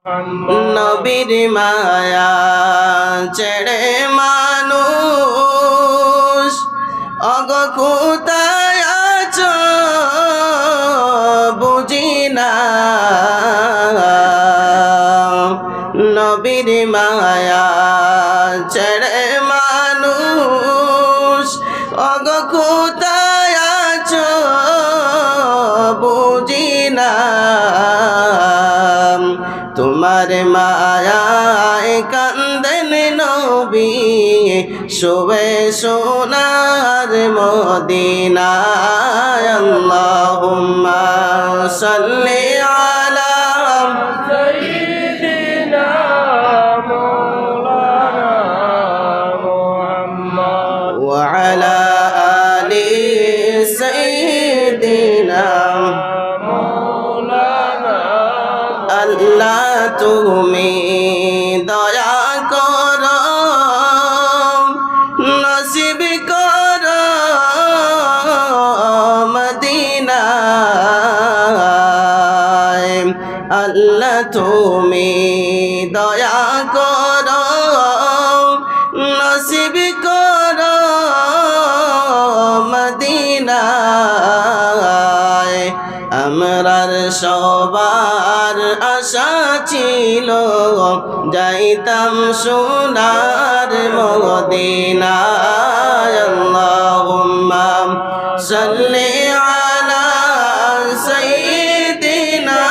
নবীর মায়া ছেড়ে মানুষ অগ কোথায় আছো বুঝি না। নবীর মায়া ছেড়ে মানুষ অগ কোথায় আছো বুঝি না। তোমার মায়ায় কান্দেন নবী শোবে সোনার মদিনায়। আল্লাহুম্মা সাল্লি আলা সাইয়্যিদিনা মাওলানা মুহাম্মদ ওয়া আলা আলি সাইয়্যিদিনা মাওলানা। আল্লাহ তুমি দয়া করো নসিব করো মদিনায়। আল্লাহ তুমি দয়া করো নসিব করো মদিনায়। আমরার সবার আশা ছিল যাইতাম সোনার মদিনায়। আল্লাহুম্মা সাল্লি আলা সাইয়্যিদিনা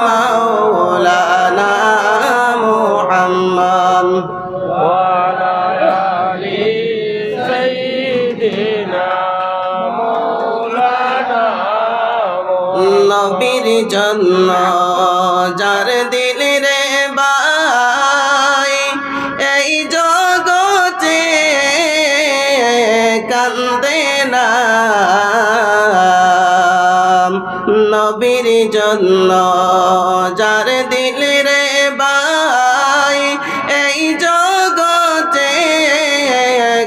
মাওলানা মুহাম্মদ ওয়া আলা আলি সাইয়্যিদিনা মাওলানা। নবীর জন্য যার দিল রে ভাই এই জগতে কান্দে না। নবীর জন্য যার দিল রে ভাই এই জগতে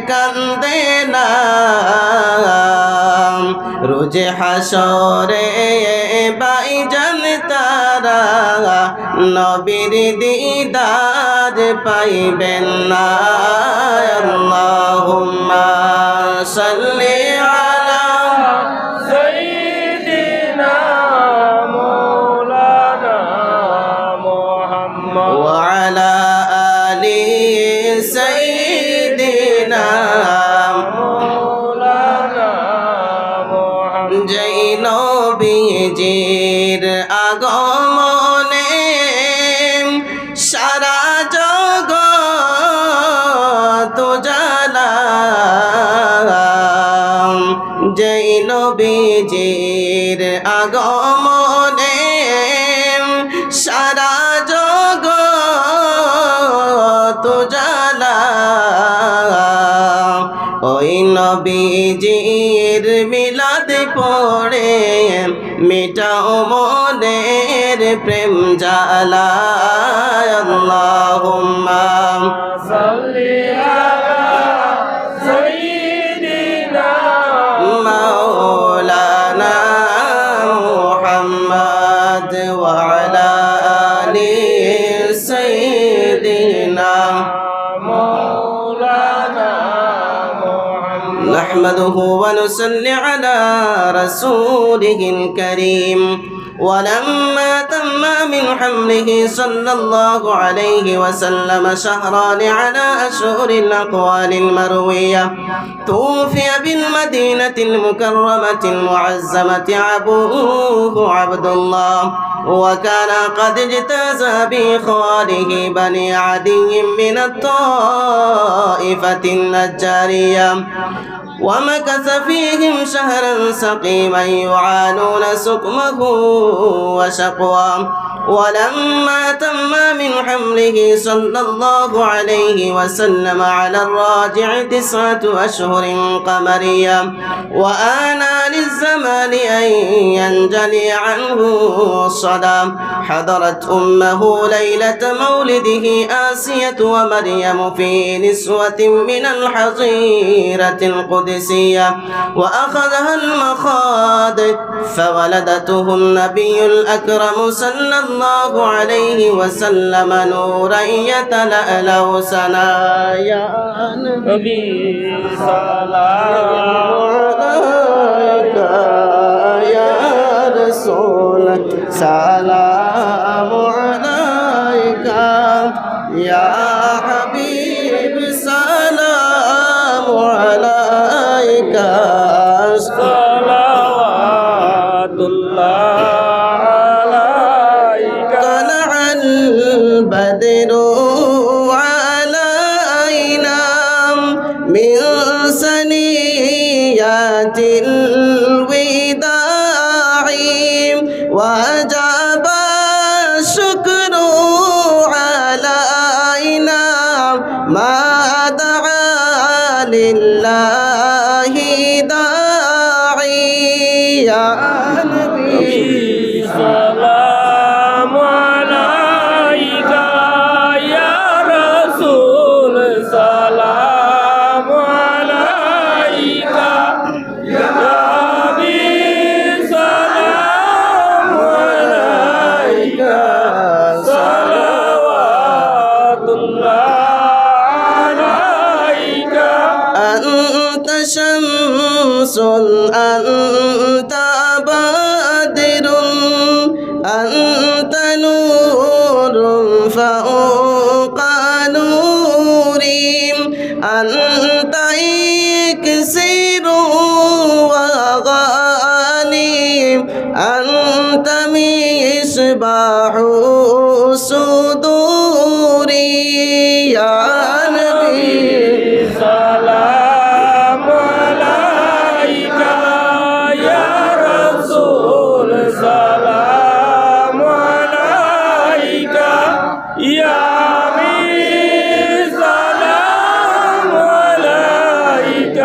কান্দে না। রোজে হাসরে ভাইজান তারা নবীর দিদার পাইবেন না। আল্লাহুম্মা সাল্লি আলা সাইয়্যিদিনা মাওলানা মুহাম্মদ ওয়া আলা আলি সাইয়্যিদিনা মাওলানা মুহাম্মদ। যেই নবীজির আগমনে সারা জগৎ উজালা। যেই নবীজির আগমনে সারা জগৎ উজালা। ওই নবীজির মিলাদ পড়ে মিটাও মনের প্রেম জ্বালা। আল্লাহুম্মা সাল্লি আলা সাইয়্যিদিনা মাওলানা মুহাম্মদ ওয়া আলা আলি সাইয়্যিদিনা মাওলানা মুহাম্মদ। নাহমাদুহু ওয়া নুসাল্লি আলা রাসূলিহিল কারীম। ولما تم من حمله صلى الله عليه وسلم شهران على أشهر الأقوال المروية توفي بالمدينة المكرمة المعزمة أبوه عبد الله وكان قد اجتاز بإخوانه بني عدي من الطائفة النجارية ومكث فيهم شهرا سقيما يعانون سقمه وشقواه. ولما تم من حمله صلى الله عليه وسلم على الراجع 9 أشهر قمرية وآنى للزمان أن ينجلي عنه الصدى حضرت أمه ليلة مولده آسية ومريم في نسوة من الحظيرة القدسية وأخذها المخاض فولدته النبي الأكرم صلى الله عليه وسلم نورا يتلألأ سنا يا نبي سلام عليك يا رسول سلام عليك يا حبيب سلام عليك صلوات الله عليك طلع البدر علينا من ثنيات الوداع وجب الشكر علينا ما دعا لله داعي يا نبي سلام عليك يا رسول سلام عليك يا نبي سلام عليك صلوات الله عليك أنت شمس أنت بدر أنت نور فوق نوري أنت إكسير وغالي أنت مصباح صدوري يا نبي سلام عليك يا رسول سلام عليك يا نبي سلام عليك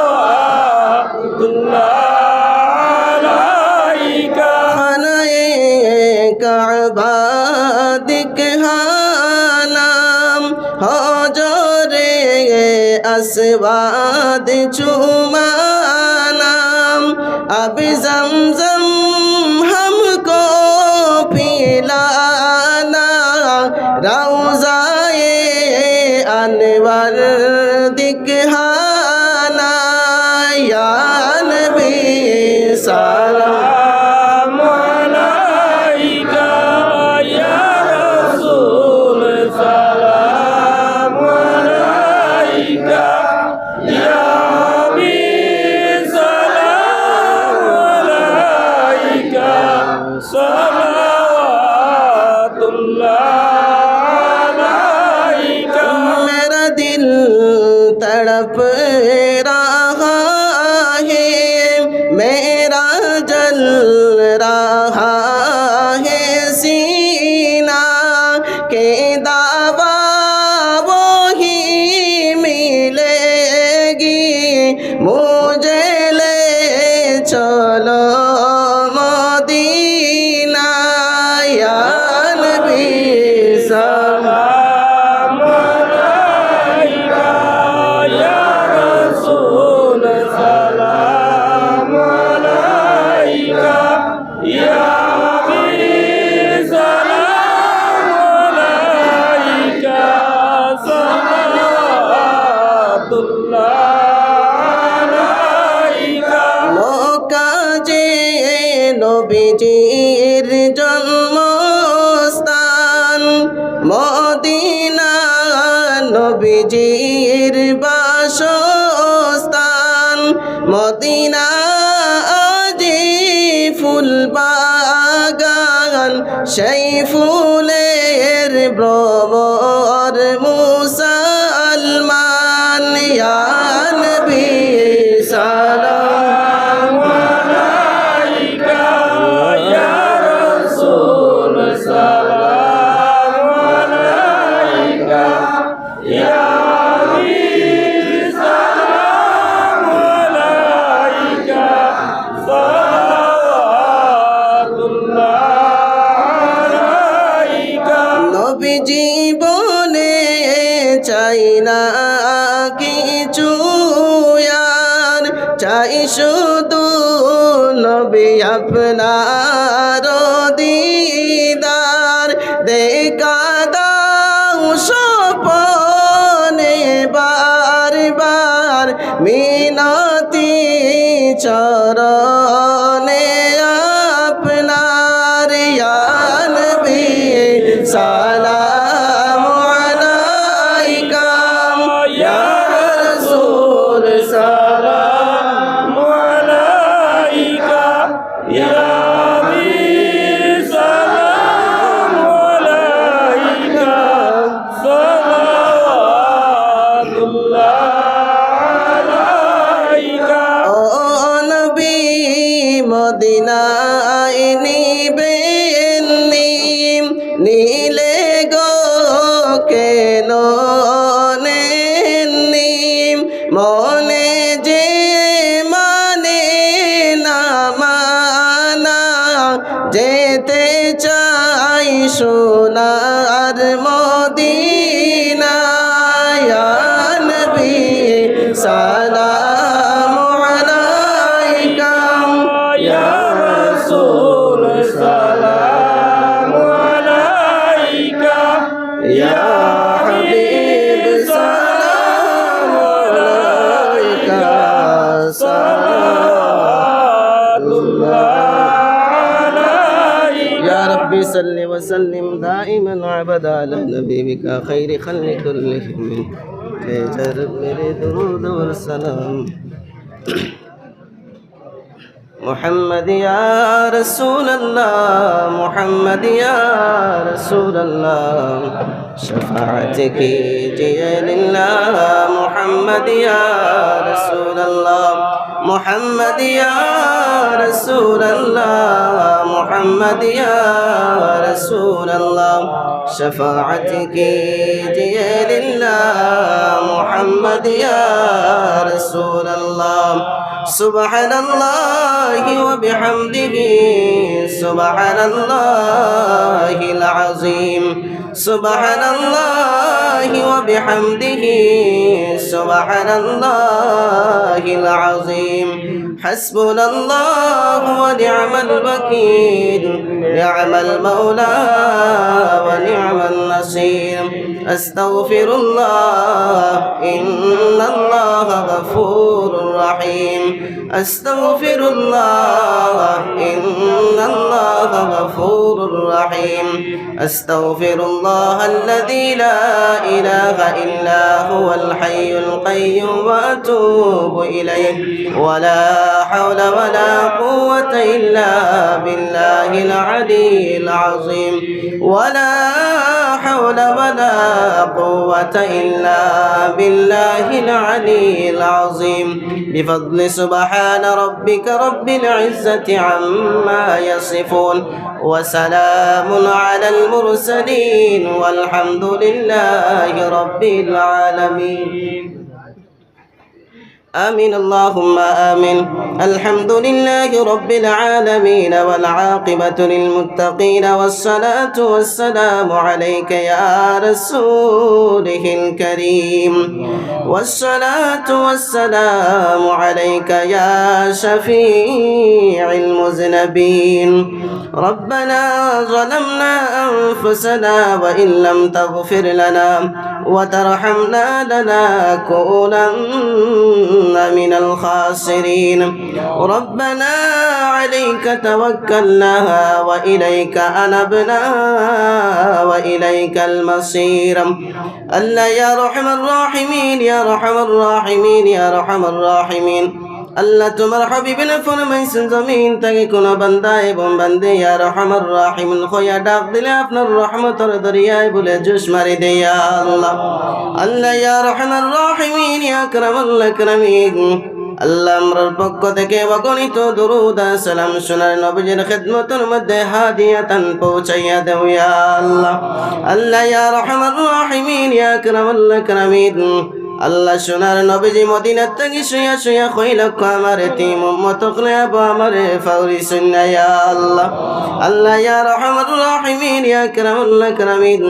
صلوات الله عليك खानाए काबा दिखानाम हजरे असवाद चुमानाम अब जमजम हमको पिलाना रौज़ाए अनवर दिखाना या नबी सलाम سلام عليك يا رسول سلام عليك يا حبيب سلام عليك صلوات الله عليك मेरा दिल तड़प रहा है मेरा जल रहा है सीना के दावा वो ही मिलेगी मुझे ले चलो मदीना या नबी सलाम سلام عليك يا رسول سلام عليك يا حبيب سلام عليك صلوات الله عليك মক্কা যে নবীজির জন্মস্থান মদিনা নবীজির বাসস্থান মদিনা আজি ফুল বাগান সেই ফুলের ভ্রমর মুসলমান ইয়া নবী সালাম عليك يا رسول سلام عليك يا حبيب سلام عليك صلوات الله عليك নবী জীবনে চাই না কিছু আর চাই শুধু নবী আপনার দেখা দাও স্বপনে বারবার মিনতি চরণে আপনার ইয়া নবী সালাম আলাইকা ইয়া রাসূল সালাম আলাইকা ইয়া হাবিব সালাম আলাইকা সালাওয়াতুল্লাহ আলাইকা ও নবী মদিনায় নিবেন নীলে গো কেন নেননি মনে যে মানে না মানা যেতে চাই সোনার মদিনায় ইয়া নবী সালাম আলাইকা ইয়া রাসূল সালাম আলাইকা ইয়া হাবিব সালাম আলাইকা সালাওয়াতুল্লাহ আলাইকা يا ربي صل وسلم دائما وابدا على نبيك خير خلق كلهم جرب میرے درود والسلام محمد يا رسول الله محمد يا رسول الله شفاعتك جي لله محمد يا رسول الله محمد يا رسول الله محمد يا رسول الله شفاعتك جي لله محمد يا رسول الله سبحان الله وبحمده سبحان الله العظيم سبحان الله وبحمده سبحان الله العظيم حسبنا الله ونعم الوكيل نعم المولى ونعم النصير أستغفر الله إن الله غفور رحيم أستغفر الله إن الله غفور رحيم أستغفر الله الذي لا إله إلا هو الحي القيوم وأتوب إليه ولا حول ولا قوة إلا بالله العلي العظيم ولا حول ولا قوة إلا بالله العلي العظيم بفضل سبحان ربك رب العزة عما يصفون وسلام على المرسلين والحمد لله رب العالمين آمين اللهم آمين الحمد لله رب العالمين والعاقبة للمتقين والصلاة والسلام عليك يا رسوله الكريم والصلاة والسلام عليك يا شفيع المذنبين ربنا ظلمنا أنفسنا وإن لم تغفر لنا وترحمنا لنكونن من الخاسرين ربنا عليك توكلنا وإليك أنبنا وإليك المصير الله يا رحم الراحمين يا رحم الراحمين يا رحم الراحمين আল্লাহ তোমার হাবিবের ফরমাইছেন জমিন থেকে কোন বান্দা এবং বান্দে ইয়া রহমান রাহিমুল খয়া ডাক দিলে আপনার রহমতের দরিয়ায় বলে জুস মারি দে ইয়া আল্লাহ আল্লাহ ইয়া রহমান রাহিমিন ইয়া আকরামুল আকরামিন আল্লাহ আমরার পক্ষ থেকে অগণিত দরুদ সালাম শোনার নবীর খিদমতের মধ্যে হাদিয়াতান পৌঁছাইয়া দাও ইয়া আল্লাহ আল্লাহ ইয়া রহমান রাহিমিন ইয়া আকরামুল আকরামিন আল্লাহ সোনার নবীজি মদিনার থেকে শুয়া শুয়া কইল আমার তিম উম্মত কলে আবু আমারে ফাউরি সুন্নাহ ইয়া আল্লাহ আল্লাহ ইয়া রহমাতুর রাহিমিন ইয়া আকরামুল আকরামিন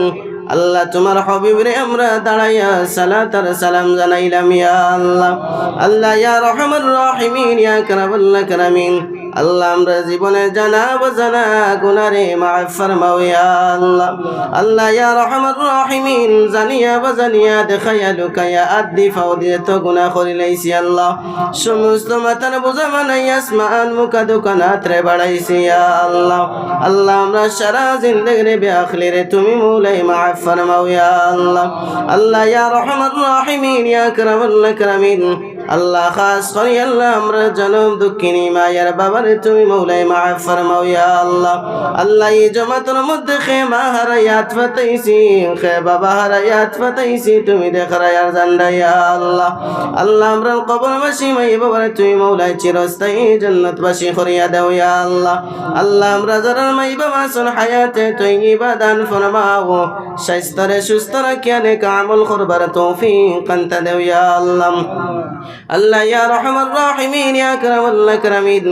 আল্লাহ তোমার হাবিবরে আমরা দাঁড়াইয়া সালাত আর সালাম জানাইলাম ইয়া আল্লাহ আল্লাহ ইয়া রহমাতুর রাহিমিন ইয়া আকরামুল আকরামিন আল্লাহ আমরা জীবনে জানা অজানা গুনারে মাফ ফরমাও ইয়া আল্লাহ। আল্লাহ ইয়া রহমান রহিমিন জানিয়া বাজানিয়া দেখাইয়া লুকাইয়া আদি ফাউদিয়ে তো গুনাহ করি লাইছি আল্লাহ। সমস্ত মাথার বোঝা মানাই আসমান মুখা দোকানাত রে বাড়াইছি ইয়া আল্লাহ। আল্লাহ আমরা সারা জিন্দেগি বেআখলিরে তুমি মৌলাই মাফ ফরমাও ইয়া আল্লাহ। আল্লাহ ইয়া রহমান রহিমিন ইয়া আকরামুল আকরামিন আল্লাহ খাস করি আল্লাহ আমরা জনম দুঃখিনী মায়ের বাবারে তুমি মৌলাই মাফ ফরমাও ইয়া আল্লাহ। আল্লাহ এই জমাতের মধ্যে খে মা হারায়াত ফাতাইছি খে বাবা হারায়াত ফাতাইছি তুমি দেখারায়ার জান্ডা ইয়া আল্লাহ। আল্লাহ আমরা কবরবাসী মাই বাবারে তুমি মৌলাই চিরস্থায়ী জান্নাতবাসী করিয়া দাও ইয়া আল্লাহ। আল্লাহ আমরা যারা মাই বাবা শুন হায়াতে তৈয়বা দান ফরমাও স্বাস্থ্যরে সুস্থ রাখিয়া নেক আমল করবার তৌফিক আনতা দাও ইয়া আল্লাহ। আল্লাহ ইয়া রহমান রহিমিন ইয়া আকরামুল আকরামিন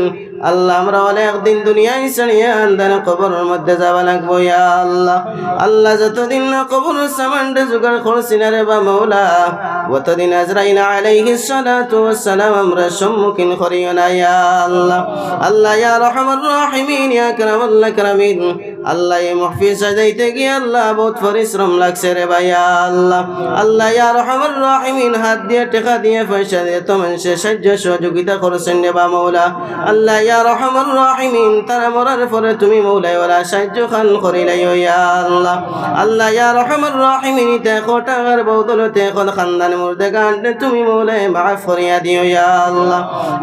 আল্লাহ আমরা অনেক দিন দুনিয়ায় ছাড়িয়া আন্দার কবরের মধ্যে যাওয়া লাগবো ইয়া আল্লাহ। আল্লাহ যতদিন না কবর সামান্ডে জোগাড় করছি না রে বা মৌলা অতদিন আজরাইল আলাইহিস সালাতু ওয়াস সালাম আমরা সম্মুখীন করিও না ইয়া আল্লাহ। আল্লাহ ইয়া রহমান রহিমিন ইয়া আকরামুল আকরামিন আল্লাহ এই মাহফিল সাজাইতে গিয়ে আল্লাহ বহুত পরিশ্রম লাগছে রে ভাই আল্লাহ। আল্লাহ ইয়া রহমান রহিমিন হাত দিয়ে টাকা দিয়ে পয়সা দিয়ে তো মানুষের সাহায্য সহযোগিতা করছেন রে বা মৌলা। আল্লাহ ইয়া রহমান রহিমিন তারা মরার পরে তুমি মৌলাই ওরা সাহায্য খান করিলাই ইয়া আল্লাহ। আল্লাহ ইয়া রহমান রহিমিন দেখো টাকার বদলতে এখন খানদান মুর্দে গান্ডে তুমি মৌলাই মাফ করিয়া দিও ইয়া আল্লাহ।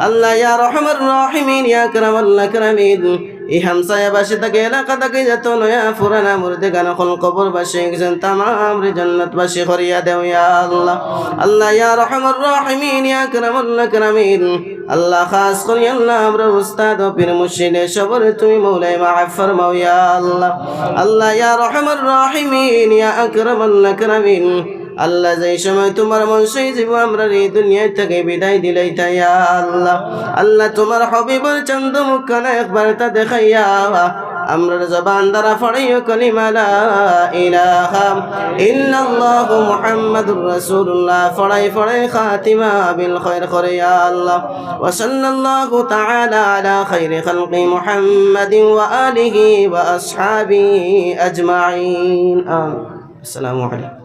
আল্লাহ ইয়া রহমান রহিমিন ইয়া আকরামুল আকরামিন এই হামসায়া বাসী তাকে এলাকা তাকে যত নয়া পুরানা মুর্দে গান এখন কবর বাসী একজন তামাম রে জান্নাত বাসী করিয়া দেও ইয়া আল্লাহ। আল্লাহ ইয়া রহমান রহিমিন ইয়া আকরামুল আকরামিন আল্লাহ খাস করি আল্লাহ আমরা উস্তাদ ও পীর মুর্শিদে সবর তুমি মৌলাই মাফ ফরমাও ইয়া আল্লাহ। আল্লাহ ইয়া রহমান রহিমিন ইয়া আকরামুল আকরামিন আল্লাহ যেই সময় তোমার মন সেই জীব আমরা এই দুনিয়া থেকে বিদায় দিলাই তাই আল্লাহ। আল্লাহ তোমার হবিবর চন্দ মুখখানা একবার তা দেখাইয়া আমরার জবান দ্বারা পড়াইও কালিমা লা ইলাহা ইল্লাল্লাহু মুহাম্মাদুর রাসূলুল্লাহ পড়াই পড়াই খাতিমা বিল খায়র করে ইয়া আল্লাহ। ওয়া সাল্লাল্লাহু তাআলা আলা খায়রি খালকি মুহাম্মাদিন ওয়া আলিহি ওয়া আসহাবিহি আজমাইন। আসসালামু আলাইকুম।